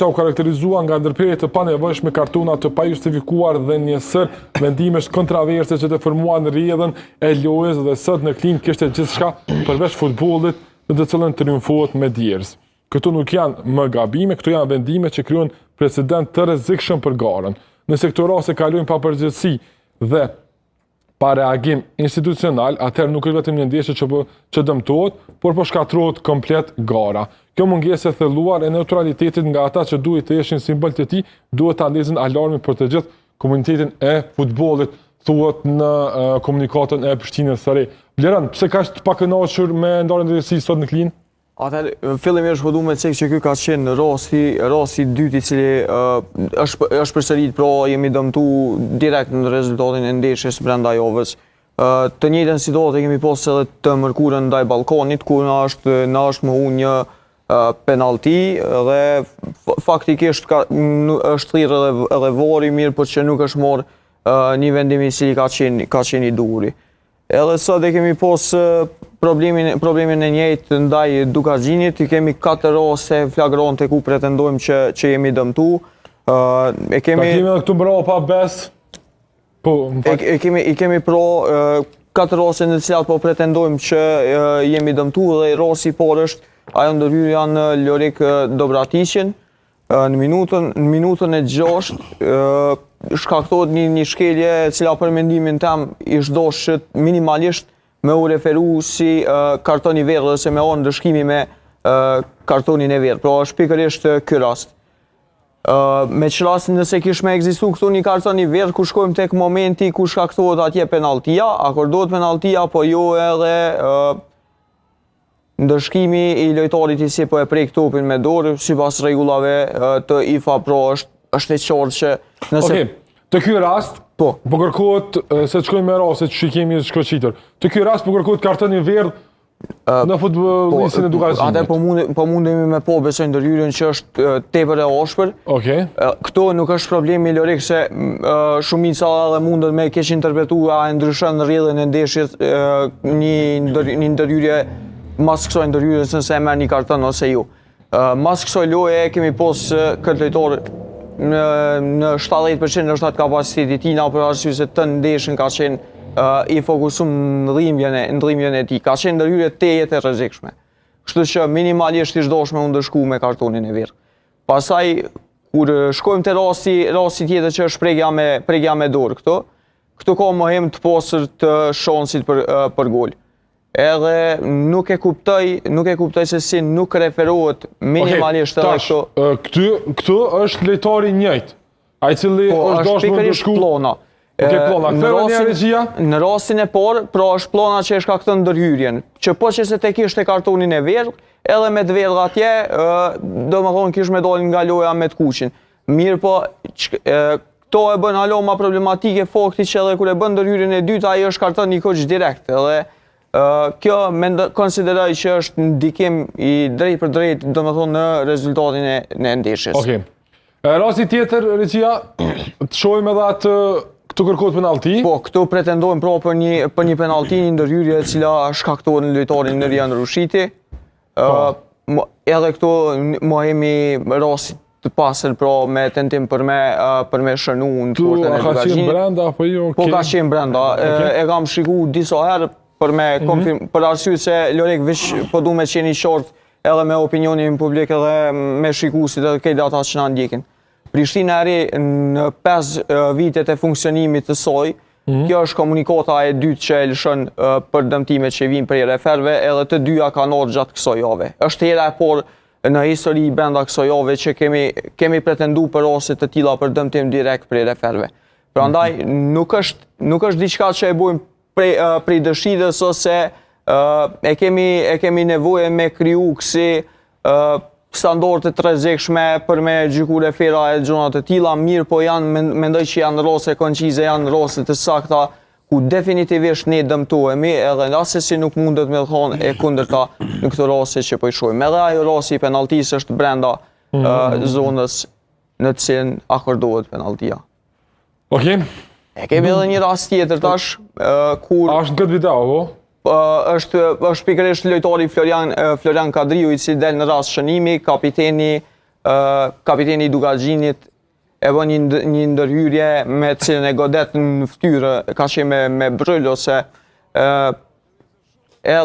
u karakterizua nga ndërprerje të panevojshme, kartuna të pajustifikuar dhe njësër vendimesh kontroverse që të formuan rrjedhën e lojës dhe sot në Klinj kishte gjithçka përveç futbollit në të cilën triumfohet me djerz. Këto nuk janë më gabime, këto janë vendime që krijojnë precedent të rrezikshëm për garën. Nëse këto raste kalojnë pa përgjegjësi dhe pa reagim institucional, atëherë nuk është vetëm një ndeshje që dëmtohet, por po shkatërrohet komplet gara. Kjo mungesë e thelluar e neutralitetit nga ata që duhet të ishin simbol të tij, duhet ta ndezin alarmin për të gjithë komunitetin e futbollit, thuhet në komunikatën e Prishtinës së Re. Bleran, pse ka të pakënaqur me ndarjen e drejtësisë sot në Klinj? Atëherë, fillimisht po duhet me cek që ky ka qenë rasti i dytë i cili është përsërit, pra jemi dëmtu direkt në rezultatin e ndeshjes brenda javës. Të njëjtën situatë kemi pasur edhe të mërkurën ndaj Ballkanit, ku na është më hunë një penalti dhe faktikisht është thirrë edhe vari mirë, por që nuk është marrë një vendim i cili ka qenë i duri. Edhe sot e kemi pas problemin e njëjtë ndaj Dukaxhinit, kemi 4 raste flagrante ku pretendojmë që jemi dëmtu. Ta kemi edhe këtu bravo pa bes. I kemi 4 raste në të cilat po pretendojmë që jemi dëmtu dhe rasti i parë është ajo ndërhyrja në Lorik Dobraticin në minutën e 6 shkaktohet një shkelje e cila për mendimin tim ish doshë minimalisht me u referu si karton i verdhë ose me onë ndëshkimi me kartonin e verdhë. Pra është pikërisht ky rast. Me që rastin nëse kish me ekzistu këtu një karton i verdhë ku shkojmë tek momenti ku shkaktohet atje penaltia, akordohet penaltia, po jo edhe ndëshkimi i lojtarit i si po e prek topin me dorë, sipas rregullave të IFA, pra është e qartë që nëse... Okej, të ky rast, po kërkohet, se të shkojmë me rastet që kemi shkoqitur, të ky rast po kërkohet karton i verdhë në futbollistin e Dukaxhinit. Atë po mundemi me besoj ndërhyrjen që është tepër e ashpër. Okej. Këto nuk është problemi i Lorik se shumica edhe mundet me keq interpretuar e ndryshon rrjedhën e ndeshjes një ndërhyrje mas kësaj ndërhyrjes nëse e merr një karton ose jo. Mas kësaj loje kemi pas këtë lojtar në 70% është atë kapaciteti i tij, për arsye se të ndeshën ka qenë i fokusuar në ndrymjen e tij. Ka qenë ndërhyrje tejet e rrezikshme. Kështu që minimalisht ish dashme u ndëshku me kartonin e verdhë. Pastaj kur shkojmë te rasti tjetër që është prekja me dorë këtu ka mohem të pasur të shansit për gol. Edhe nuk e kuptoj se si nuk referohet minimalisht edhe këto. Këtu është lojtari i njëjtë, ai cili është dashur të ndëshku. Plona. Në rastin e parë, pra është Plona që e shkakton ndërhyrjen, që po që se te kishte kartonin e verdhë, edhe me të verdhë atje, domethënë kish me dalë nga loja me të kuqin. Mirë po, këto e bën alo ma problematike fakti që edhe kur e bën ndërhyrjen e dytë, ai është karton një kuq direkt, edhe kjo konsideroj që është ndikim i drejt për drejt, domethënë në rezultatin e ndeshjes. Okej. Rasti tjetër, Regjia, të shohim edhe atë këtu kërkohet penalti. Po, këtu pretendojmë pra për një penalti, një ndërhyrje e cila shkaktohet në lojtarin Nerian Rushiti. Edhe këtu mohemi rasti të pasur pra me tentim për me shënu në portën e Dukaxhinit. Ka qenë brenda apo jo? Po ka qenë brenda. E kam shikuar disa herë për arsye se Lorik veç po du me qenë i qartë edhe me opinionin publik edhe me shikuesit edhe këtë ata që na ndjekin. Prishtina e Re në 5 vitet e funksionimit të saj, kjo është komunikata e dytë që e lëshon për dëmtimet që vijnë prej referve, edhe të dyja kanë ardhur gjatë kësaj jave. Është hera e parë në histori brenda kësaj jave që kemi pretenduar për raste të tilla për dëmtim direkt prej referve. Prandaj nuk është diçka që e bojmë prej dëshirës ose e kemi nevojë me kriju kësi standarde të rrezikshme për me gjyku refera e gjona të tilla, mirë po mendoj që janë raste koncize, janë raste të sakta ku definitivisht ne dëmtohemi, edhe asesi nuk mundet me thonë e kundërta në këto raste që po i shohim. Edhe ajo rasti i penaltisë është brenda zonës në të cilën akordohet penaltia. Okej. E kemi edhe një rast tjetër tash, kur... A është në këtë video, po? është pikërisht lojtari Florian Kadriu, i cili del në rast shënimi, kapiteni kapiteni Dugaxhinit e bën një ndërhyrje me të cilën e godet në fytyrë, ka qenë me bryl ose edhe